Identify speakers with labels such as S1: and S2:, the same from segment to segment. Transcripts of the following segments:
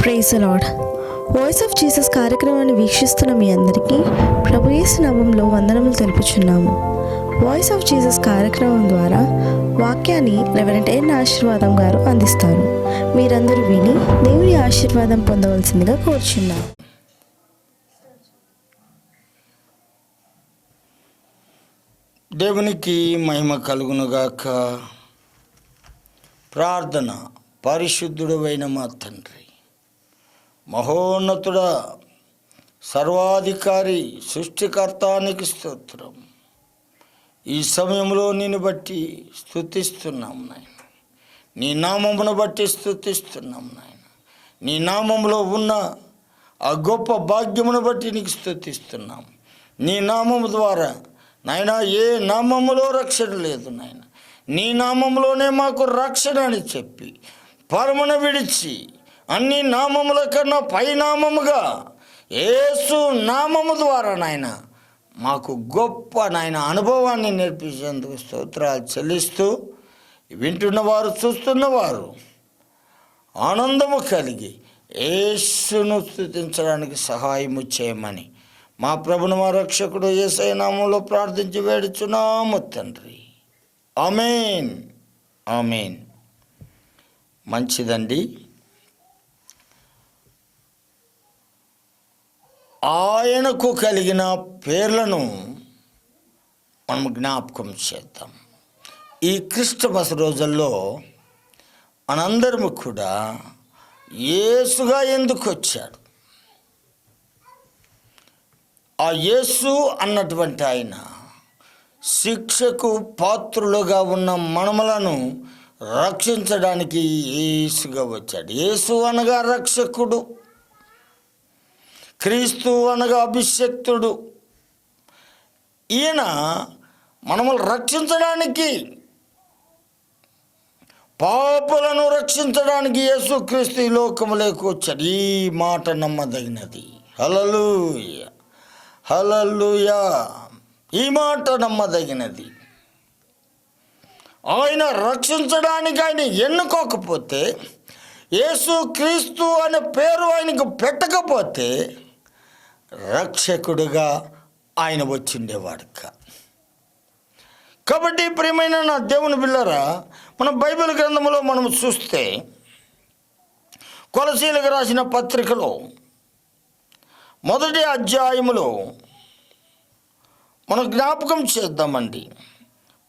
S1: Praise the Lord. Voice of Jesus కార్యక్రమాన్ని వీక్షిస్తున్న మీ అందరికీ ప్రభు యేసు నామములో వందనములు తెలుపుచున్నాము. వాయిస్ ఆఫ్ జీసస్ కార్యక్రమం ద్వారా వాక్యాన్ని రెవరెండ్ ఎన్ ఆశీర్వాదం గారు అందిస్తారు. మీరందరూ విని దేవుని ఆశీర్వాదం పొందవలసిందిగా కోరుచున్నాము.
S2: దేవునికి మహిమ కలుగునుగాక. ప్రార్థన. పరిశుద్ధుడైన మా తండ్రి, మహోన్నతుడ, సర్వాధికారి, సృష్టికర్తానికి స్తోత్రం. ఈ సమయంలో నిన్ను బట్టి స్తుతిస్తున్నాం నాయన. నీ నామమును బట్టి స్తుతిస్తున్నాం నాయన. నీ నామములో ఉన్న ఆ గొప్ప భాగ్యమును బట్టి నీకు స్తుతిస్తున్నాం. నీ నామము ద్వారా నాయన ఏ నామములో రక్షణ లేదు నాయన. నీ నామములోనే మాకు రక్షణ అని చెప్పి పరమును విడిచి అన్ని నామముల కన్నా పైనామముగా యేసు నామము ద్వారా నాయన మాకు గొప్ప నాయన అనుభవాన్ని నేర్పించేందుకు స్తోత్రాలు చెల్లిస్తూ వింటున్నవారు చూస్తున్నవారు ఆనందము కలిగి యేసును స్తుతించడానికి సహాయము చేయమని మా ప్రభుని మా రక్షకుడు యేసయ్య నామములో ప్రార్థించి వేడుచున్నాము తండ్రి. ఆమేన్, ఆమేన్. మంచిదండి. ఆయనకు కలిగిన పేర్లను మనం జ్ఞాపకం చేద్దాం. ఈ క్రిస్టమస్ రోజుల్లో మనందరము కూడా యేసుగా ఎందుకు వచ్చాడు? ఆ యేసు అన్నటువంటి ఆయన శిక్షకు పాత్రులుగా ఉన్న మనములను రక్షించడానికి యేసుగా వచ్చాడు. యేసు అనగా రక్షకుడు, క్రీస్తు అనగా అభిషక్తుడు. ఈయన మనములు రక్షించడానికి, పాపులను రక్షించడానికి యేసుక్రీస్తు ఈ లోకములోకి వచ్చాడు. ఈ మాట నమ్మదగినది. హల్లెలూయా, హల్లెలూయా. ఈ మాట నమ్మదగినది. ఆయన రక్షించడానికి ఆయన ఎన్నుకోకపోతే, యేసుక్రీస్తు అనే పేరు ఆయనకు పెట్టకపోతే రక్షకుడుగా ఆయన వచ్చిండేవాడు కాదు. కాబట్టి ప్రియమైన నా దేవుని బిళ్ళరా, మన బైబిల్ గ్రంథంలో మనం చూస్తే కొలసీలకు రాసిన పత్రికలో 1వ అధ్యాయములో మనం జ్ఞాపకం చేద్దామండి.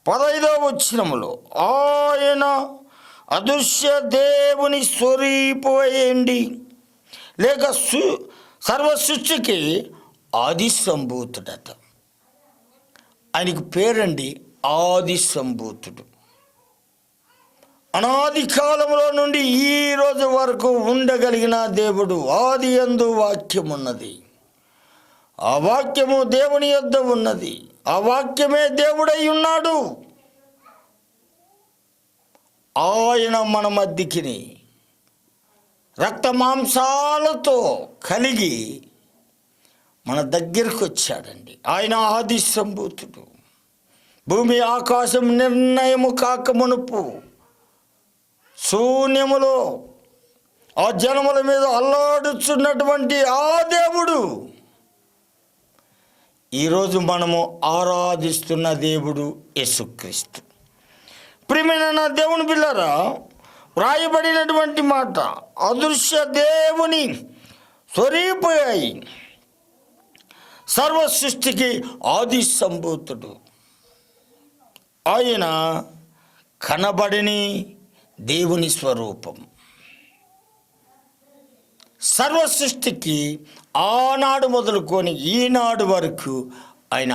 S2: 15వ వచనములో ఆయన అదృశ్య దేవుని స్వరూపు అయ్యండి, లేక సర్వ సృష్టికి ఆది సంభూతుడట. ఆయనకు పేరండి ఆది సంభూతుడు. అనాది కాలంలో నుండి ఈ రోజు వరకు ఉండగలిగిన దేవుడు. ఆది యందు వాక్యం ఉన్నది, ఆ వాక్యము దేవుని యొద్ద ఉన్నది, ఆ వాక్యమే దేవుడై ఉన్నాడు. ఆయన మన మధ్యకిని రక్త మాంసాలతో కలిగి మన దగ్గరకు వచ్చాడండి. ఆయన ఆది సంభూతుడు. భూమి ఆకాశం నిర్ణయము కాక మునుపు శూన్యములో ఆ జనముల మీద అల్లాడుచున్నటువంటి ఆ దేవుడు ఈరోజు మనము ఆరాధిస్తున్న దేవుడు యేసుక్రీస్తు. ప్రియమైన నా దేవుని బిళ్ళరా, వ్రాయబడినటువంటి మాట అదృశ్య దేవుని స్వరూపు అయి సర్వ సృష్టికి ఆది సంభూతుడు. ఆయన కనబడని దేవుని స్వరూపం. సర్వ సృష్టికి ఆనాడు మొదలుకొని ఈనాడు వరకు ఆయన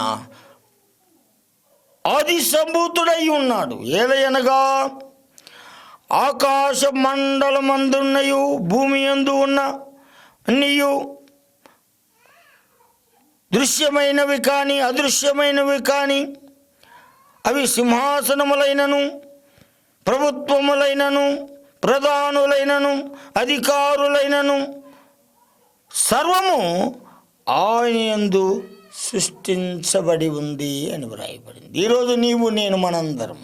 S2: ఆది సంభూతుడై ఉన్నాడు. ఏలయనగా ఆకాశ మండలమందున్నయు భూమి యందు ఉన్న అన్నీయు దృశ్యమైనవి కానీ అదృశ్యమైనవి కానీ, అవి సింహాసనములైనను ప్రభుత్వములైనను ప్రధానులైనను అధికారులైనను సర్వము ఆయన యందు సృష్టించబడి ఉంది అని వ్రాయబడింది. ఈరోజు నీవు నేను మనందరం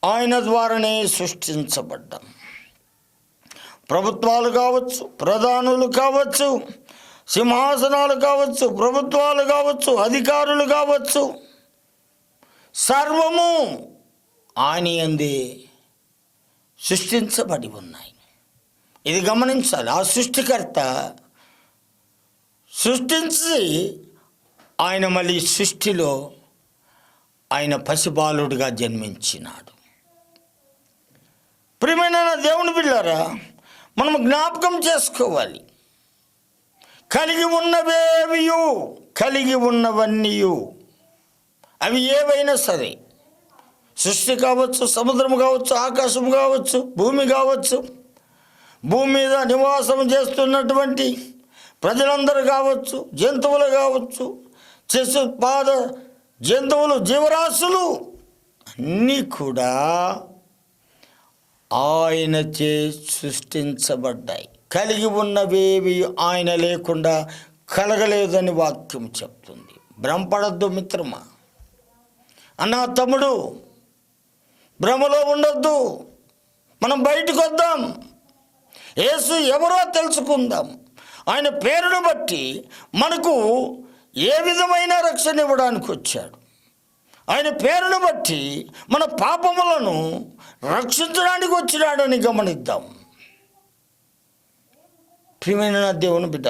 S2: ఆయన ద్వారానే సృష్టించబడ్డాం. ప్రభుత్వాలు కావచ్చు, ప్రధానులు కావచ్చు, సింహాసనాలు కావచ్చు, ప్రభుత్వాలు కావచ్చు, అధికారులు కావచ్చు, సర్వము ఆయన యందే సృష్టించబడి ఉన్నాయి. ఇది గమనించాలి. ఆ సృష్టికర్త సృష్టించి ఆయన మళ్ళీ సృష్టిలో ఆయన పసిబాలుడుగా జన్మించినాడు. ప్రియమైన దేవుని బిడ్డలారా, మనం జ్ఞాపకం చేసుకోవాలి. కలిగి ఉన్నవన్నీ అవి ఏవైనా సరే, సృష్టి కావచ్చు, సముద్రం కావచ్చు, ఆకాశం కావచ్చు, భూమి కావచ్చు, భూమి మీద నివాసం చేస్తున్నటువంటి ప్రజలందరూ కావచ్చు, జంతువులు కావచ్చు, చతుష్పాద జంతువులు, జీవరాశులు అన్నీ కూడా ఆయనచే సృష్టించబడ్డాయి. కలిగి ఉన్నవేవి ఆయన లేకుండా కలగలేదని వాక్యం చెప్తుంది. భ్రమపడద్దు మిత్రమా, అన్నా తమ్ముడు, భ్రమలో ఉండొద్దు. మనం బయటకు వద్దాం. యేసు ఎవరో తెలుసుకుందాం. ఆయన పేరును బట్టి మనకు ఏ విధమైన రక్షణ ఇవ్వడానికి వచ్చాడు. ఆయన పేరును బట్టి మన పాపములను రక్షించడానికి వచ్చినాడని గమనిద్దాం. ప్రియమైన దేవుని బిడ్డ,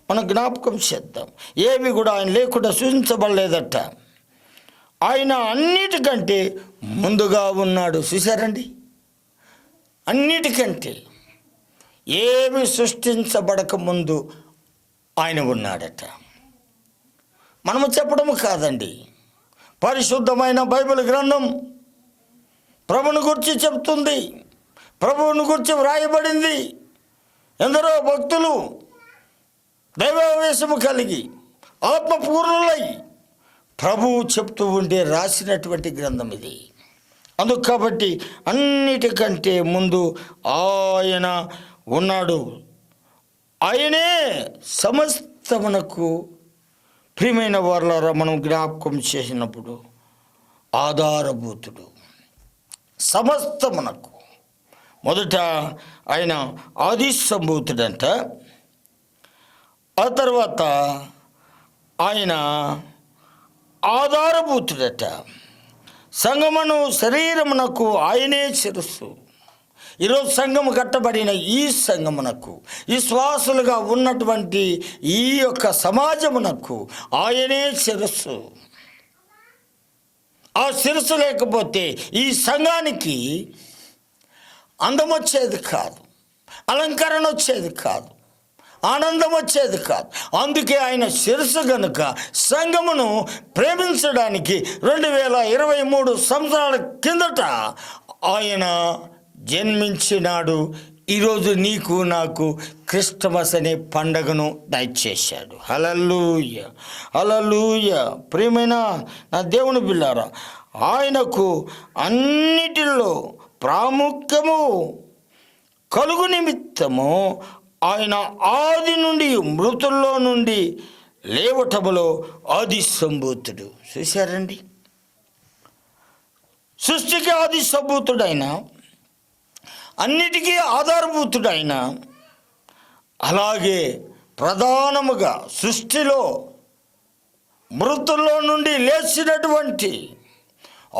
S2: మనం జ్ఞాపకం చేద్దాం. ఏవి కూడా ఆయన లేకుండా సూచించబడలేదట. ఆయన అన్నిటికంటే ముందుగా ఉన్నాడు. చూశారండి, అన్నిటికంటే ఏవి సృష్టించబడక ముందు ఆయన ఉన్నాడట. మనము చెప్పడము కాదండి, పరిశుద్ధమైన బైబిల్ గ్రంథం ప్రభువుని గురించి చెప్తుంది. ప్రభువుని గురించి వ్రాయబడింది. ఎందరో భక్తులు దైవావేశము కలిగి ఆత్మపూర్ణులై ప్రభువు చెప్తూ ఉంటే రాసినటువంటి గ్రంథం ఇది. అందుకు కాబట్టి అన్నిటికంటే ముందు ఆయన ఉన్నాడు. ఆయనే సమస్తమునకు, ప్రియమైన వారలారా, మనం జ్ఞాపకం చేసినప్పుడు ఆధారభూతుడు సమస్తమునకు. మొదట ఆయన ఆది సంభూతుడంట. ఆ తర్వాత ఆయన ఆధారభూతుడట. సంగమును శరీరమునకు ఆయనే శిరస్సు. ఈరోజు సంఘము కట్టబడిన ఈ సంఘమునకు, విశ్వాసులుగా ఉన్నటువంటి ఈ యొక్క సమాజమునకు ఆయనే శిరస్సు. ఆ శిరస్సు లేకపోతే ఈ సంఘానికి అందం వచ్చేది కాదు, అలంకరణ వచ్చేది కాదు, ఆనందం వచ్చేది కాదు. అందుకే ఆయన శిరస్సు గనుక సంఘమును ప్రేమించడానికి 2023 సంవత్సరాల కిందట ఆయన జన్మించినాడు. ఈరోజు నీకు నాకు క్రిస్టమస్ అనే పండగను దయచేశాడు. హల్లెలూయా, హల్లెలూయా. ప్రియమైన నా దేవుని బిడ్డలారా, ఆయనకు అన్నిటిలో ప్రాముఖ్యము కలుగు నిమిత్తము ఆయన ఆది నుండి, మృతుల్లో నుండి లేవటములో ఆది సంభూతుడు. చూశారండి, సృష్టికి ఆది సంభూతుడైన, అన్నిటికీ ఆధారభూతుడైన, అలాగే ప్రధానముగా సృష్టిలో మృతుల్లో నుండి లేచినటువంటి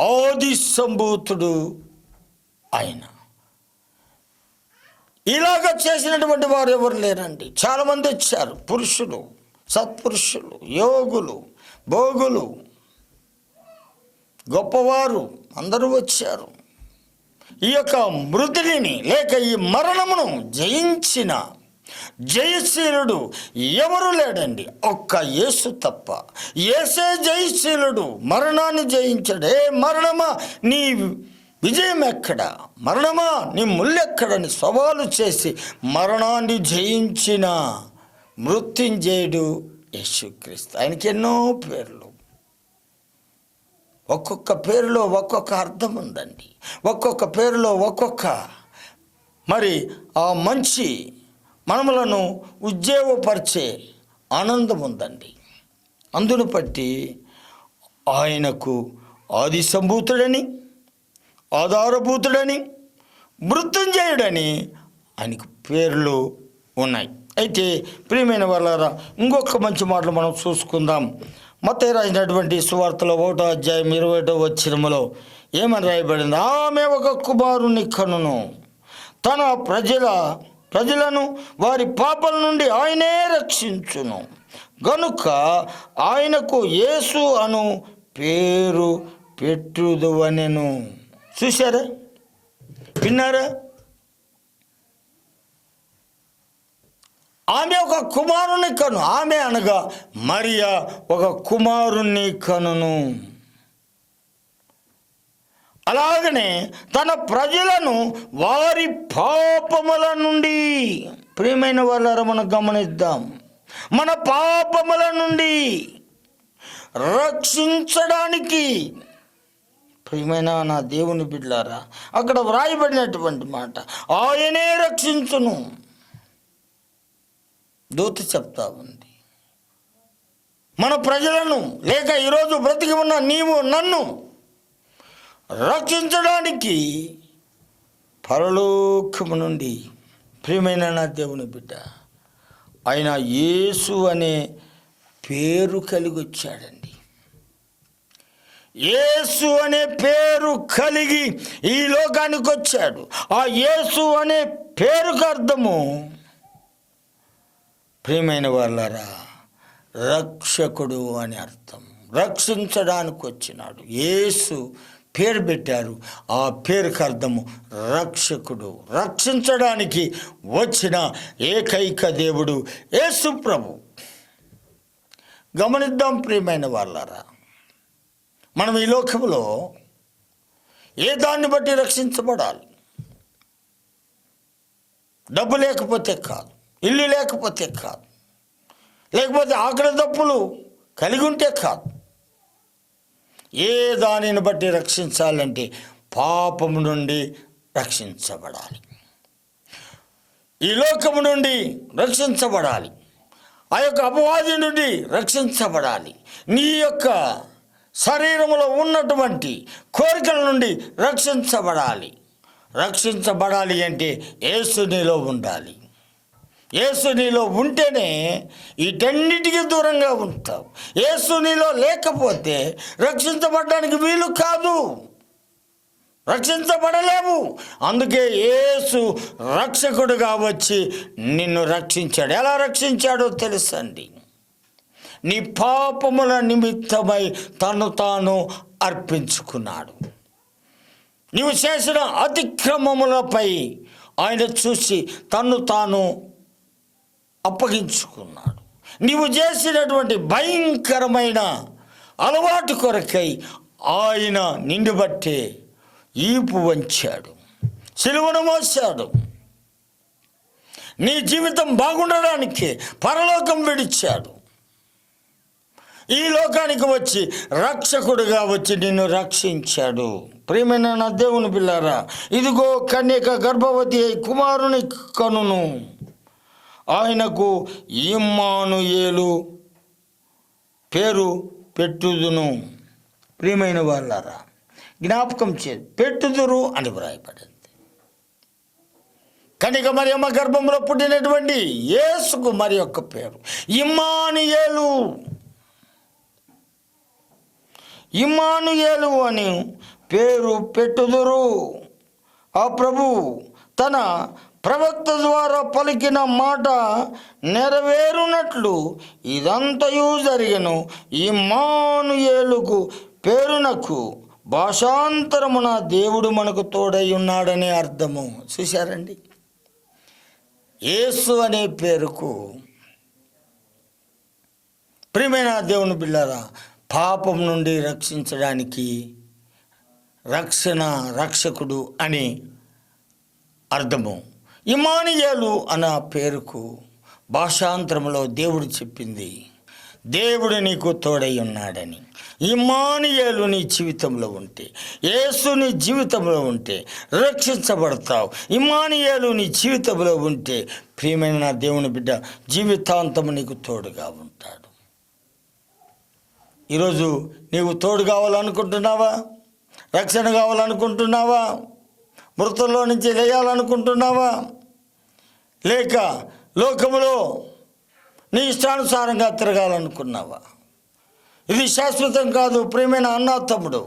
S2: ఆది సంభూతుడు ఆయన. ఇలాగ చేసినటువంటి వారు ఎవరు లేరండి. చాలామంది వచ్చారు, పురుషులు, సత్పురుషులు, యోగులు, భోగులు, గొప్పవారు అందరూ వచ్చారు. ఈ యొక్క మృతిని లేక ఈ మరణమును జయించిన జయశీలుడు ఎవరు లేడండి, ఒక్క యేసు తప్ప. యేసే జయశీలుడు, మరణాన్ని జయించాడు. ఏ మరణమా నీ విజయం ఎక్కడ, మరణమా నీ ముల్లెక్కడని సవాలు చేసి మరణాన్ని జయించిన మృత్యుంజయుడు యేసుక్రీస్తు. ఆయనకి ఎన్నో పేర్లు, ఒక్కొక్క పేరులో ఒక్కొక్క అర్థం ఉందండి. ఒక్కొక్క పేరులో ఒక్కొక్క మరి ఆ మంచి మనములను ఉజ్జీవపరిచే ఆనందం ఉందండి. అందును బట్టి ఆయనకు ఆది సంభూతుడని, ఆధారభూతుడని, మృత్యుంజయుడని ఆయనకు పేర్లు ఉన్నాయి. అయితే ప్రియమైన వాళ్ళారా, ఇంకొక మంచి మాటలు మనం చూసుకుందాం. మత్తయి రాసినటువంటి సువార్తలో 1వ అధ్యాయం 21వ వచనములో ఏమని రాయబడింది? ఆమె ఒక కుమారుని కనును, తన ప్రజలను వారి పాపల నుండి ఆయనే రక్షించును గనుక ఆయనకు యేసు అను పేరు పెట్టుదువనెను. చూశారా? విన్నారా? ఆమె ఒక కుమారుని కను. ఆమె అనగా మరియా ఒక కుమారుని కనును. అలాగనే తన ప్రజలను వారి పాపముల నుండి, ప్రియమైన వాళ్ళారా మనం గమనిద్దాం, మన పాపముల నుండి రక్షించడానికి, ప్రియమైన నా దేవుని బిడ్డలారా, అక్కడ వ్రాయబడినటువంటి మాట ఆయనే రక్షించును. దూత చెప్తా ఉంది, మన ప్రజలను లేక ఈరోజు బ్రతికి ఉన్న నీవు నన్ను రక్షించడానికి పరలోకము నుండి, ప్రియమైన నా దేవుని బిడ్డ, ఆయన యేసు అనే పేరు కలిగి వచ్చాడండి. యేసు అనే పేరు కలిగి ఈ లోకానికి వచ్చాడు. ఆ యేసు అనే పేరుకు అర్థము, ప్రియమైన వాళ్ళారా, రక్షకుడు అని అర్థం. రక్షించడానికి వచ్చినాడు. యేసు పేరు పెట్టారు. ఆ పేరుకు అర్థము రక్షకుడు. రక్షించడానికి వచ్చిన ఏకైక దేవుడు యేసు ప్రభు. గమనిద్దాం ప్రియమైన వాళ్ళారా, మనం ఈ లోకంలో ఏ దాన్ని బట్టి రక్షించబడాలి? డబ్బు లేకపోతే కాదు, ఇల్లు లేకపోతే కాదు, లేకపోతే ఆకలి దప్పులు కలిగి ఉంటే కాదు. ఏ దానిని బట్టి రక్షించాలంటే పాపము నుండి రక్షించబడాలి, ఈ లోకము నుండి రక్షించబడాలి, ఆ యొక్క అపవాది నుండి రక్షించబడాలి, నీ యొక్క శరీరంలో ఉన్నటువంటి కోరికల నుండి రక్షించబడాలి. రక్షించబడాలి అంటే యేసు నీలో ఉండాలి. యేసు నీలో ఉంటేనే వీటన్నిటికీ దూరంగా ఉంటావు. యేసు నీలో లేకపోతే రక్షించబడడానికి వీలు కాదు, రక్షించబడలేవు. అందుకే యేసు రక్షకుడుగా వచ్చి నిన్ను రక్షించాడు. ఎలా రక్షించాడో తెలుసండి. నీ పాపముల నిమిత్తమై తను తాను అర్పించుకున్నాడు. నీవు చేసిన అతిక్రమములపై ఆయన చూసి తను తాను అప్పగించుకున్నాడు. నీవు చేసినటువంటి భయంకరమైన అలవాటు కొరకై ఆయన నిన్ను బట్టే ఈపు వంచాడు, సిలువను మోసాడు. నీ జీవితం బాగుండడానికి పరలోకం విడిచాడు. ఈ లోకానికి వచ్చి రక్షకుడుగా వచ్చి నిన్ను రక్షించాడు. ప్రియమైన నా దేవుని పిల్లారా, ఇదిగో కన్యక గర్భవతి అయి కుమారుని కనును, ఆయనకు ఇమ్మానుయేలు పేరు పెట్టుదును. ప్రియమైన వాళ్ళారా, జ్ఞాపకం పెట్టుదురు అని వ్రాయబడింది. కనుక మరి అమ్మ గర్భంలో పుట్టినటువంటి యేసుకు మరి యొక్క పేరు ఇమ్మానుయేలు. ఇమ్మానుయేలు అని పేరు పెట్టుదురు. ఆ ప్రభు తన ప్రవక్త ద్వారా పలికిన మాట నెరవేరునట్లు ఇదంతయు జరిగెను. ఇమ్మానుయేలుకు పేరునకు భాషాంతరమున దేవుడు మనకు తోడై ఉన్నాడనే అర్థము. చూశారండి, యేసు అనే పేరుకు, ప్రియమైన దేవుని బిడ్డలారా, పాపం నుండి రక్షించడానికి రక్షకుడు అని అర్థము. ఇమ్మానుయేలు అన్న పేరుకు భాషాంతరంలో దేవుడు చెప్పింది, దేవుడు నీకు తోడై ఉన్నాడని. ఇమ్మానుయేలు నీ జీవితంలో ఉంటే, యేసు నీ జీవితంలో ఉంటే రక్షించబడతావు. ఇమ్మానుయేలు నీ జీవితంలో ఉంటే, ప్రియమైన నా దేవుని బిడ్డ, జీవితాంతము నీకు తోడుగా ఉంటాడు. ఈరోజు నీవు తోడు కావాలనుకుంటున్నావా? రక్షణ కావాలనుకుంటున్నావా? మృతుల్లో నుంచి లేయాలనుకుంటున్నావా? లేక లోకములో నీ ఇష్టానుసారంగా తిరగాలనుకున్నావా? ఇది శాశ్వతం కాదు ప్రియమైన అన్నా తమ్ముడు.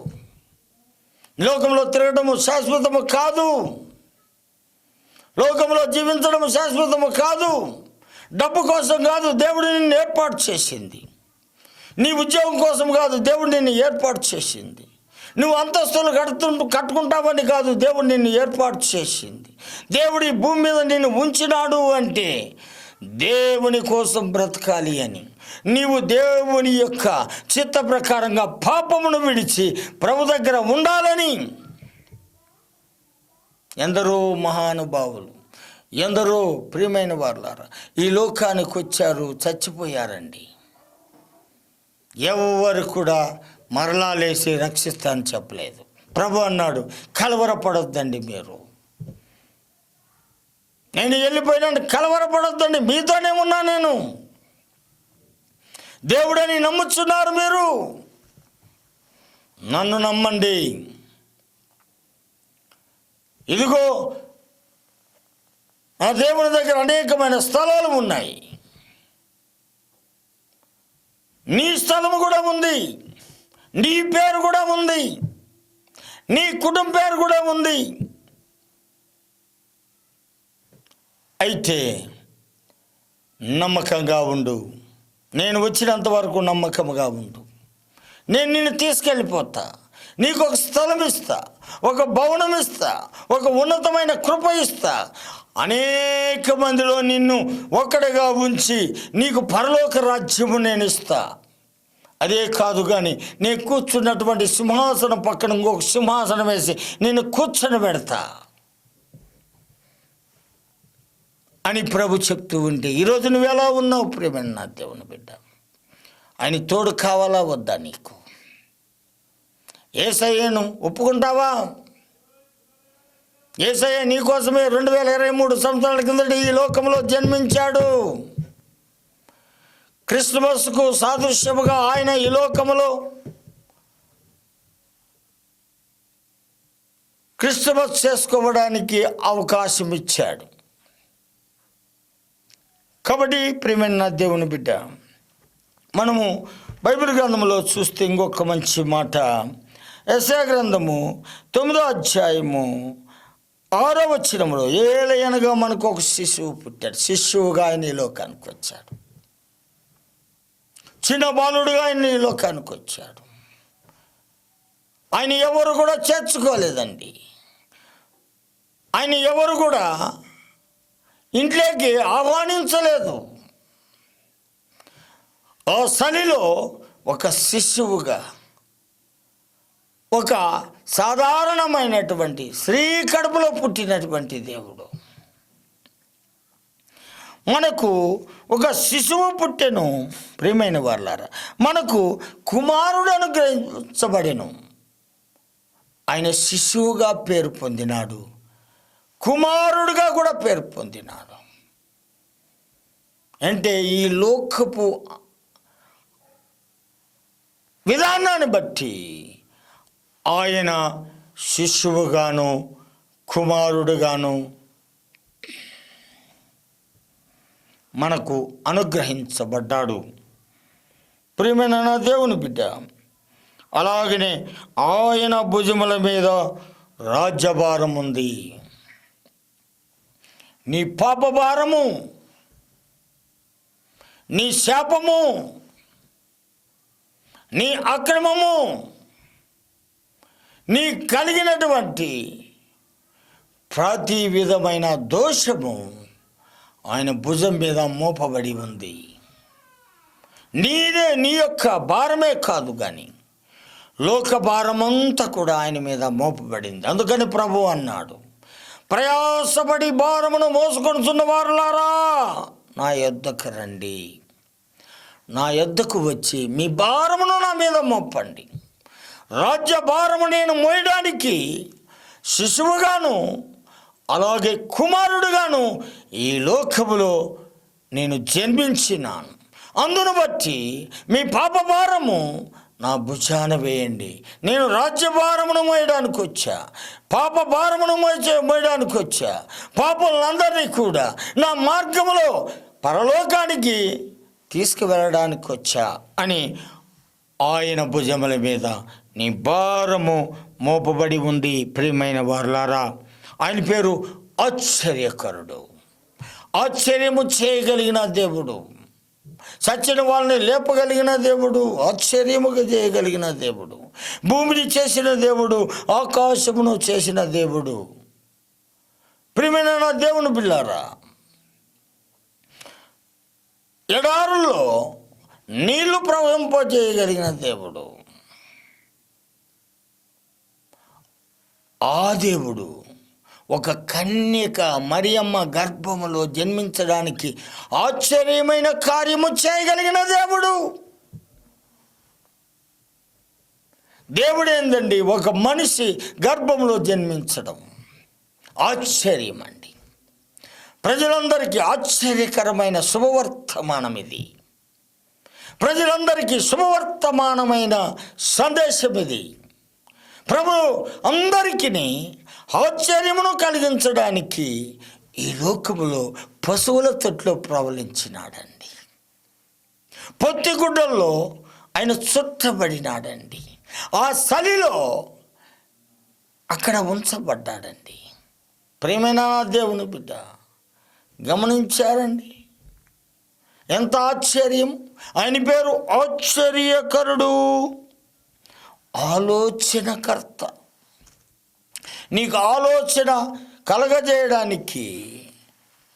S2: లోకంలో తిరగడము శాశ్వతము కాదు. లోకంలో జీవించడం శాశ్వతము కాదు. డబ్బు కోసం కాదు దేవుడు నిన్ను ఏర్పాటు చేసింది. నీ ఉద్యోగం కోసం కాదు దేవుడు నిన్ను ఏర్పాటు చేసింది. నువ్వు అంతస్తులు కట్టుకుంటావని కాదు దేవుడు నిన్ను ఏర్పాటు చేసింది. దేవుడు ఈ భూమి మీద నిన్ను ఉంచినాడు అంటే దేవుని కోసం బ్రతకాలి అని. నీవు దేవుని యొక్క చిత్త ప్రకారంగా పాపమును విడిచి ప్రభు దగ్గర ఉండాలని. ఎందరో మహానుభావులు, ఎందరో ప్రియమైన వారులారా ఈ లోకానికి వచ్చారు, చచ్చిపోయారండి. ఎవరు కూడా మరలా లేచి రక్షిస్తానని చెప్పలేదు. ప్రభు అన్నాడు, కలవరపడొద్దండి, మీరు నేను వెళ్ళిపోయినాను, కలవరపడొద్దండి, మీతోనే ఉన్నా నేను. దేవుడని నమ్ముచున్నారు మీరు, నన్ను నమ్మండి. ఇదిగో ఆ దేవుని దగ్గర అనేకమైన స్థలాలు ఉన్నాయి. నీ స్థలము కూడా ఉంది, నీ పేరు కూడా ఉంది, నీ కుటుంబ పేరు కూడా ఉంది. అయితే నమ్మకంగా ఉండు. నేను వచ్చినంత వరకు నమ్మకంగా ఉండు. నేను నిన్ను తీసుకెళ్ళిపోతా. నీకు ఒక స్థలం ఇస్తా, ఒక భవనం ఇస్తా, ఒక ఉన్నతమైన కృప ఇస్తా. అనేక మందిలో నిన్ను ఒక్కడిగా ఉంచి నీకు పరలోక రాజ్యము నేను ఇస్తా. అదే కాదు కానీ నేను కూర్చున్నటువంటి సింహాసనం పక్కన ఇంకొక సింహాసనం వేసి నేను కూర్చొని పెడతా అని ప్రభు చెప్తూ ఉంటే, ఈరోజు నువ్వు ఎలా ఉన్నావు ప్రియమైన నా దేవుని బిడ్డ? ఆయన తోడు కావాలా వద్దా నీకు? యేసయ్యను ఒప్పుకుంటావా? యేసయ్య నీకోసమే 2023 సంవత్సరాల కిందట ఈ లోకంలో జన్మించాడు. క్రిస్మస్కు సాదృశ్యముగా ఆయన ఈ లోకములో క్రిస్మస్ చేసుకోవడానికి అవకాశం ఇచ్చాడు. కాబట్టి ప్రియమైన నా దేవుని బిడ్డ, మనము బైబిల్ గ్రంథంలో చూస్తే ఇంకొక మంచి మాట, యెషయా గ్రంథము 9వ అధ్యాయము 6వ వచనములో, ఏలయనగా మనకు ఒక శిశువు పుట్టాడు. శిశువుగా ఆయన ఈ లోకానికి వచ్చాడు. చిన్న బాలుడుగా ఆయన ఈ లోకానికి వచ్చాడు. ఆయన ఎవరు కూడా చేర్చుకోలేదండి. ఆయన ఎవరు కూడా ఇంట్లోకి ఆహ్వానించలేదు. ఆ సలిలో ఒక శిశువుగా, ఒక సాధారణమైనటువంటి స్త్రీ కడుపులో పుట్టినటువంటి దేవుడు మనకు ఒక శిశువు పుట్టెను. ప్రియమైన వారలారా, మనకు కుమారుడు అనుగ్రహించబడెను. ఆయన శిశువుగా పేరు పొందినాడు, కుమారుడుగా కూడా పేరు పొందినాడు. అంటే ఈ లోకపు విధానాన్ని బట్టి ఆయన శిశువుగాను కుమారుడుగాను మనకు అనుగ్రహించబడ్డాడు. ప్రియమైన నా దేవుని బిడ్డ, అలాగనే ఆయన భుజముల మీద రాజ్యభారం ఉంది. నీ పాప భారము, నీ శాపము, నీ అక్రమము, నీ కలిగినటువంటి ప్రతి విధమైన దోషము ఆయన భుజం మీద మోపబడి ఉంది. నీదే, నీ యొక్క భారమే కాదు కానీ లోక భారమంతా కూడా ఆయన మీద మోపబడింది. అందుకని ప్రభు అన్నాడు, ప్రయాసపడి భారమును మోసుకొనుచున్న వారులారా నా యొద్దకు రండి, నా యొద్దకు వచ్చి మీ భారమును నా మీద మోపండి. రాజ్య భారము నేను మోయడానికి శిశువుగాను అలాగే కుమారుడుగాను ఈ లోకములో నేను జన్మించినాను. అందును బట్టి మీ పాప భారము నా భుజాన వేయండి. నేను రాజ్యభారమును మోయడానికి వచ్చా, పాప భారమును మోయడానికి వచ్చా, పాపలందరినీ కూడా నా మార్గములో పరలోకానికి తీసుకువెళ్ళడానికి వచ్చా అని ఆయన భుజముల మీద నీ భారము మోపబడి ఉంది. ప్రియమైన వారలారా, ఆయన పేరు ఆశ్చర్యకరుడు, ఆశ్చర్యము చేయగలిగిన దేవుడు, చచ్చిన వాళ్ళని లేపగలిగిన దేవుడు, ఆశ్చర్యముగా చేయగలిగిన దేవుడు, భూమిని చేసిన దేవుడు, ఆకాశమును చేసిన దేవుడు. ప్రియమైన నా దేవుని బిడ్డలారా, ఎడారుల్లో నీళ్లు ప్రవహింపజేయగలిగిన దేవుడు, ఆ దేవుడు ఒక కన్యక మరియమ్మ గర్భములో జన్మించడానికి ఆశ్చర్యమైన కార్యము చేయగలిగిన దేవుడు. దేవుడు ఏందండి, ఒక మనిషి గర్భంలో జన్మించడం ఆశ్చర్యం అండి. ప్రజలందరికీ ఆశ్చర్యకరమైన శుభవర్తమానం ఇది. ప్రజలందరికీ శుభవర్తమానమైన సందేశం ఇది. ప్రభు అందరికీ ఆశ్చర్యమును కలిగించడానికి ఈ లోకములో పశువుల తొట్లో ప్రవలించినాడండి. పొత్తిగుడ్డల్లో ఆయన చుట్టబడినాడండి. ఆ చలిలో అక్కడ ఉంచబడ్డాడండి. ప్రియమైన దేవుని బిడ్డ, గమనించారండి ఎంత ఆశ్చర్యం. ఆయన పేరు ఆశ్చర్యకరుడు, ఆలోచనకర్త. నీకు ఆలోచన కలగజేయడానికి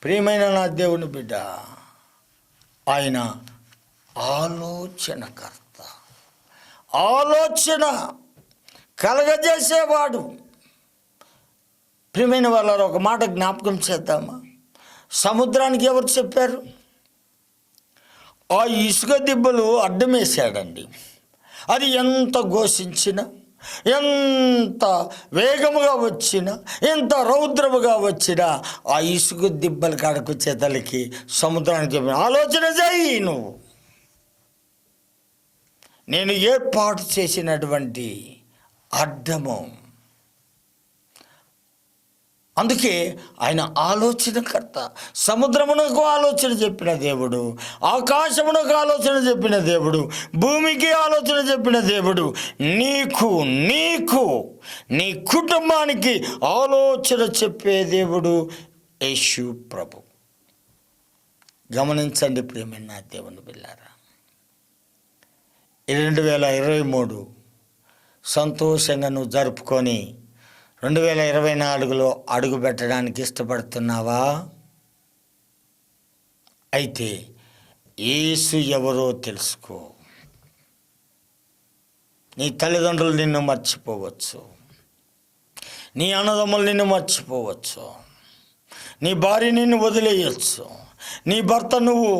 S2: ప్రియమైన నా దేవుని బిడ్డ, ఆయన ఆలోచనకర్త, ఆలోచన కలగజేసేవాడు. ప్రియమైన వాళ్ళ ఒక మాట జ్ఞాపకం చేద్దామా? సముద్రానికి ఎవరు చెప్పారు? ఆ ఇసుక దిబ్బలు అడ్డమేశాడండి. అది ఎంత ఘోషించినా, ఎంత వేగముగా వచ్చినా, ఎంత రౌద్రముగా వచ్చినా ఆ ఇసుక దిబ్బల కాడకు వచ్చేతలకి సముద్రానికి ఆలోచన చేయి నువ్వు. నేను ఏర్పాటు చేసినటువంటి అడ్డము. అందుకే ఆయన ఆలోచనకర్త. సముద్రమునకు ఆలోచన చెప్పిన దేవుడు, ఆకాశమునకు ఆలోచన చెప్పిన దేవుడు, భూమికి ఆలోచన చెప్పిన దేవుడు, నీకు నీ కుటుంబానికి ఆలోచన చెప్పే దేవుడు యేసు ప్రభు. గమనించండి ప్రియమైన నా దేవుని బిడ్డలారా, 2023 సంతోషంగా నువ్వు జరుపుకొని 2024లో అడుగు పెట్టడానికి ఇష్టపడుతున్నావా? అయితే యేసు ఎవరో తెలుసుకో. నీ తల్లిదండ్రులు నిన్ను మర్చిపోవచ్చు, నీ అన్నదమ్ములు నిన్ను మర్చిపోవచ్చు, నీ భార్య నిన్ను వదిలేయచ్చు, నీ భర్త నువ్వు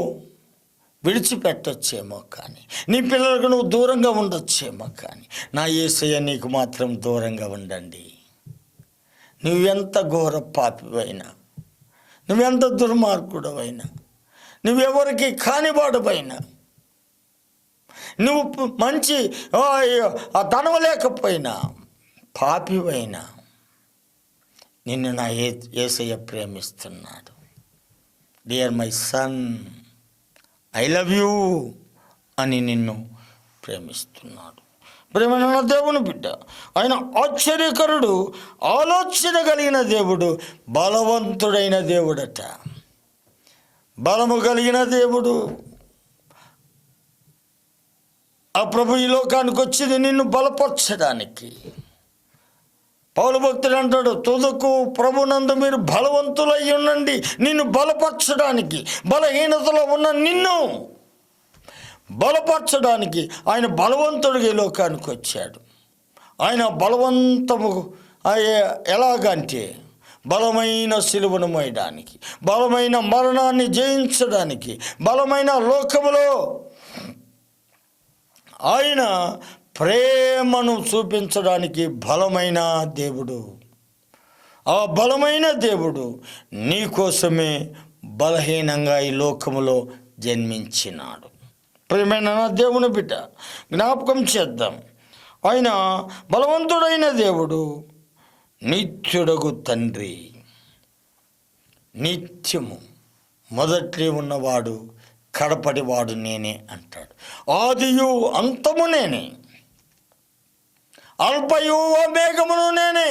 S2: విడిచిపెట్టొచ్చేమో, కానీ నీ పిల్లలకు నువ్వు దూరంగా ఉండొచ్చేమో, కానీ నా యేసయ్య నీకు మాత్రం దూరంగా ఉండండి. నువ్వెంత ఘోర పాపివైనా, నువ్వెంత దుర్మార్గుడవైనా, నువ్వెవరికి కానివాడువైనా, నువ్వు మంచి ధనం లేకపోయినా, పాపివైనా, నిన్ను నా యేసయ్య ప్రేమిస్తున్నాడు. Dear my son, I love you అని నిన్ను ప్రేమిస్తున్నాడు. ప్రేమైన దేవుని బిడ్డ, ఆయన ఆశ్చర్యకరుడు, ఆలోచన కలిగిన దేవుడు, బలవంతుడైన దేవుడట. బలము కలిగిన దేవుడు. ఆ ప్రభు ఈ లోకానికి వచ్చింది నిన్ను బలపరచడానికి. పౌలు భక్తుడు అంటాడు, తుదకు ప్రభునందు మీరు బలవంతులై ఉండండి, నిన్ను బలపరచడానికి. బలహీనతలో ఉన్న నిన్ను బలపరచడానికి ఆయన బలవంతుడిగా ఈ లోకానికి వచ్చాడు. ఆయన బలవంతము ఎలాగంటే బలమైన సిలువను మోయడానికి, బలమైన మరణాన్ని జయించడానికి, బలమైన లోకములో ఆయన ప్రేమను చూపించడానికి బలమైన దేవుడు. ఆ బలమైన దేవుడు నీ కోసమే బలహీనంగా ఈ లోకములో జన్మించినాడు. ప్రియమైన నా దేవుని బిడ్డ, జ్ఞాపకం చేద్దాం. ఆయన బలవంతుడైన దేవుడు, నిత్యుడగు తండ్రి, నిత్యము మొదటి ఉన్నవాడు, కడపటివాడు నేనే అంటాడు. ఆదియు అంతము నేనే, అల్పయు ఓమేఘమును నేనే,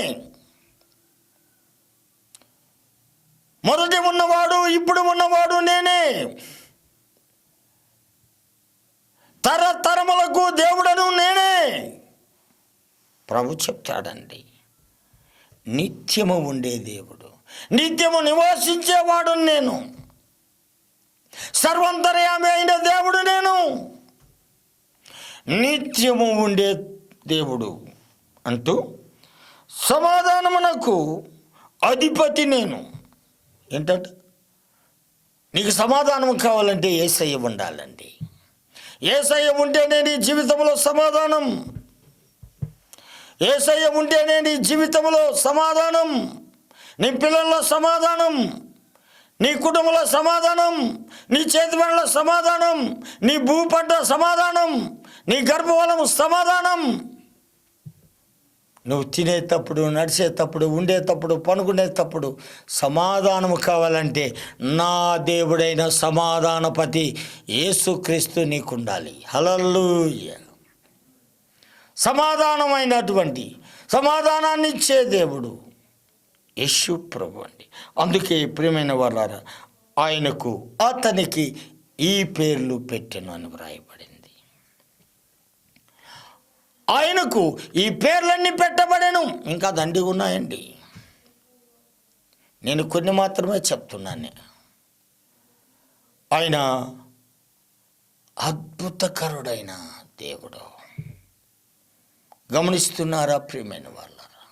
S2: మొదటి ఉన్నవాడు, ఇప్పుడు ఉన్నవాడు నేనే, తరతరములకు దేవుడను నేనే. ప్రభు చెప్తాడండి. నిత్యము ఉండే దేవుడు, నిత్యము నివాసించేవాడు నేను, సర్వంతర్యామి అయిన దేవుడు నేను, నిత్యము ఉండే దేవుడు అంటూ సమాధానమునకు అధిపతి నేను. ఏంటంటే నీకు సమాధానం కావాలంటే యేసయ్య ఉండాలండి. యేసయ్య ఉంటేనే నీ జీవితంలో సమాధానం. యేసయ్య ఉంటేనే నీ జీవితంలో సమాధానం, నీ పిల్లల్లో సమాధానం, నీ కుటుంబంలో సమాధానం, నీ చేతి పనుల సమాధానం, నీ భూ పంట సమాధానం, నీ గర్భఫలము సమాధానం. నువ్వు తినేటప్పుడు, నడిచేటప్పుడు, ఉండేటప్పుడు, పనుకునేటప్పుడు సమాధానము కావాలంటే నా దేవుడైన సమాధానపతి యేసుక్రీస్తు నీకుండాలి. హల్లెలూయా. సమాధానమైనటువంటి సమాధానాన్ని ఇచ్చే దేవుడు యేసు ప్రభు అండి. అందుకే ప్రియమైన వాళ్ళారా, ఆయనకు, అతనికి ఈ పేర్లు పెట్టెను అని వ్రాయబడింది. ఆయనకు ఈ పేర్లన్నీ పెట్టబడెను. ఇంకా దండిగా ఉన్నాయండి, నేను కొన్ని మాత్రమే చెప్తున్నాను. ఆయన అద్భుతకరుడైన దేవుడు. గమనిస్తున్నారా ప్రియమైన వాళ్ళారా?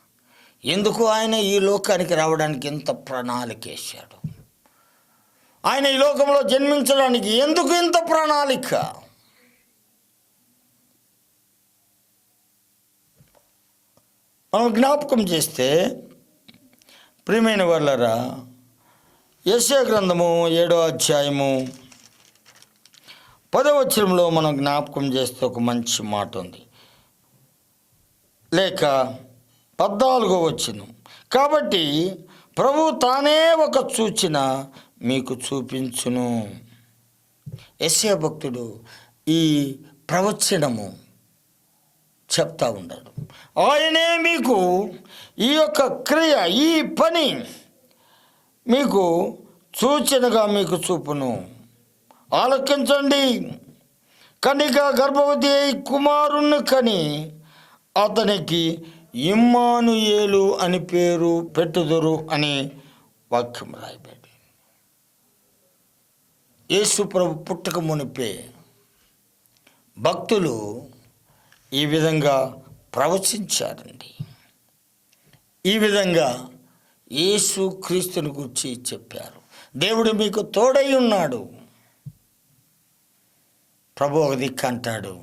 S2: ఎందుకు ఆయన ఈ లోకానికి రావడానికి ఎంత ప్రణాళిక వేశాడు? ఆయన ఈ లోకంలో జన్మించడానికి ఎందుకు ఇంత ప్రణాళిక? మనం జ్ఞాపకం చేస్తే ప్రియమైన వాళ్ళారా, యెషయా గ్రంథము 7వ అధ్యాయము 10వ వచనంలో మనం జ్ఞాపకం చేస్తే ఒక మంచి మాట ఉంది. లేక 14వ వచనం, కాబట్టి ప్రభు తానే ఒక సూచన మీకు చూపించును. యెషయా భక్తుడు ఈ ప్రవచనము చెప్తా ఉన్నాడు. ఆయనే మీకు ఈ యొక్క క్రియ, ఈ పని మీకు సూచనగా మీకు చూపును. ఆలకించండి. కనిక గర్భవతి అయి కుమారుణ్ణి కని అతనికి ఇమ్మానుయేలు అని పేరు పెట్టుదురు అని వాక్యం రాయబడి, యేసు ప్రభు పుట్టక మునిపే భక్తులు ఈ విధంగా ప్రవచించారండి. ఈ విధంగా యేసు క్రీస్తుని గురించి చెప్పారు. దేవుడు మీకు తోడై ఉన్నాడు. ప్రభు ఒక దిక్కు అంటాడు,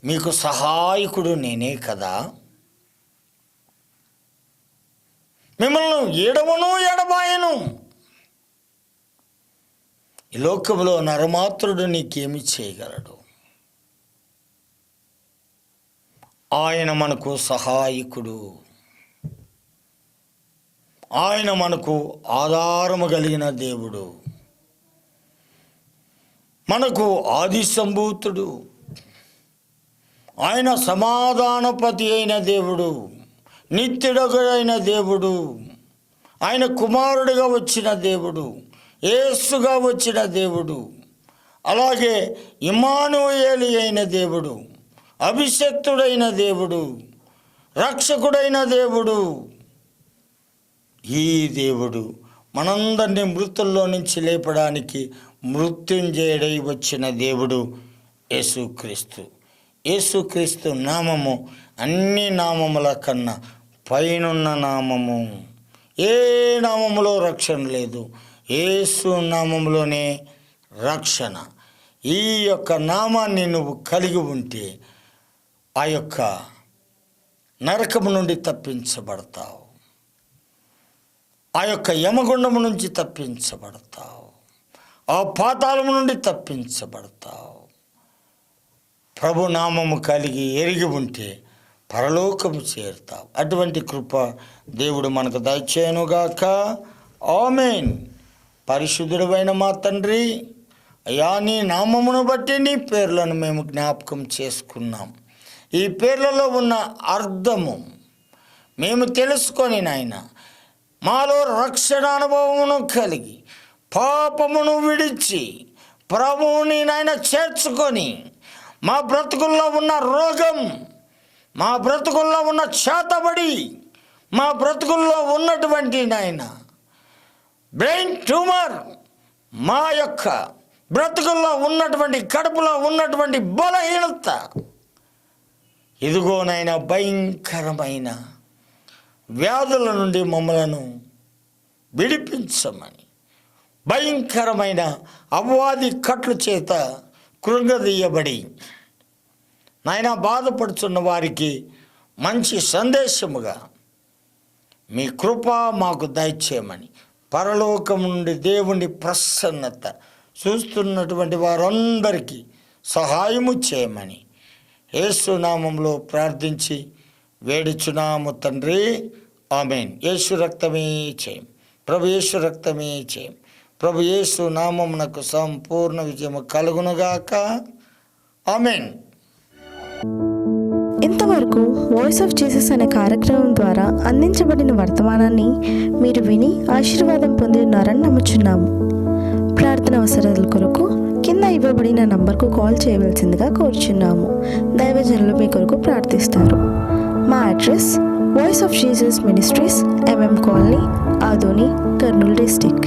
S2: మీకు సహాయకుడు నేనే కదా, మిమ్మల్ని ఎడవను ఎడబాయను. ఈ లోకంలో నరమాత్రుడు నీకేమి చేయగలడు? ఆయన మనకు సహాయకుడు, ఆయన మనకు ఆధారము కలిగిన దేవుడు, మనకు ఆది సంభూతుడు, ఆయన సమాధానపతి అయిన దేవుడు, నిత్యుడైన దేవుడు, ఆయన కుమారుడిగా వచ్చిన దేవుడు, యేసుగా వచ్చిన దేవుడు, అలాగే ఇమ్మానుయేలు అయిన దేవుడు, అభిషక్తుడైన దేవుడు, రక్షకుడైన దేవుడు. ఈ దేవుడు మనందరినీ మృతుల్లో నుంచి లేపడానికి మృత్యుంజయుడై వచ్చిన దేవుడు యేసుక్రీస్తు. యేసుక్రీస్తు నామము అన్ని నామముల కన్నా పైనున్న నామము. ఏ నామములో రక్షణ లేదు, యేసు నామములోనే రక్షణ. ఈ యొక్క నామాన్ని నువ్వు కలిగి ఉంటే ఆ యొక్క నరకము నుండి తప్పించబడతావు, ఆ యొక్క యమగుండము నుంచి తప్పించబడతావు, ఆ పాతాళం నుండి తప్పించబడతావు. ప్రభు నామము కలిగి ఎరిగి ఉంటే పరలోకము చేరుతావు. అటువంటి కృప దేవుడు మనకు దయచేయనుగాక. ఆమేన్. పరిశుద్ధుడైన మా తండ్రి, అయ్యా నీ నామమును బట్టి నీ పేర్లను మేము జ్ఞాపకం చేసుకున్నాం. ఈ పేర్లలో ఉన్న అర్థము మేము తెలుసుకొని నాయన మాలో రక్షణ అనుభవమును కలిగి పాపమును విడిచి ప్రభువుని నాయన చేర్చుకొని మా బ్రతుకుల్లో ఉన్న రోగం, మా బ్రతుకుల్లో ఉన్న చేతబడి, మా బ్రతుకుల్లో ఉన్నటువంటి నాయన బ్రెయిన్ ట్యూమర్, మా యొక్క బ్రతుకుల్లో ఉన్నటువంటి కడుపులో ఉన్నటువంటి బలహీనత, ఇదిగోనైనా భయంకరమైన వ్యాధుల నుండి మమ్మలను విడిపించమని, భయంకరమైన అపవాది కట్ల చేత కృంగదీయబడి నాయన బాధపడుతున్న వారికి మంచి సందేశముగా మీ కృప మాకు దయచేయమని, పరలోకం నుండి దేవుని ప్రసన్నత చూస్తున్నటువంటి వారందరికీ సహాయము చేయమని యేసు నామములో ప్రార్థించి వేడుచున్నాము తండ్రి. ఆమేన్. యేసు రక్తమే చేయం, ప్రభు యేసు రక్తమే చేయం. ప్రభు యేసు నామమునకు సంపూర్ణ విజయము కలుగునుగాక. ఆమేన్.
S1: ఇంతవరకు వాయిస్ ఆఫ్ జీసస్ అనే కార్యక్రమం ద్వారా అందించబడిన వర్తమానాన్ని మీరు విని ఆశీర్వాదం పొంది ఉన్నారని నమ్ముచున్నాము. ప్రార్థన అవసరాల కొరకు కింద ఇవ్వబడిన నంబర్కు కాల్ చేయవలసిందిగా కోరుచున్నాము. దైవజనులు మీ కొరకు ప్రార్థిస్తారు. మా address voice of Jesus ministries, MM colony, Adoni, Kurnool district.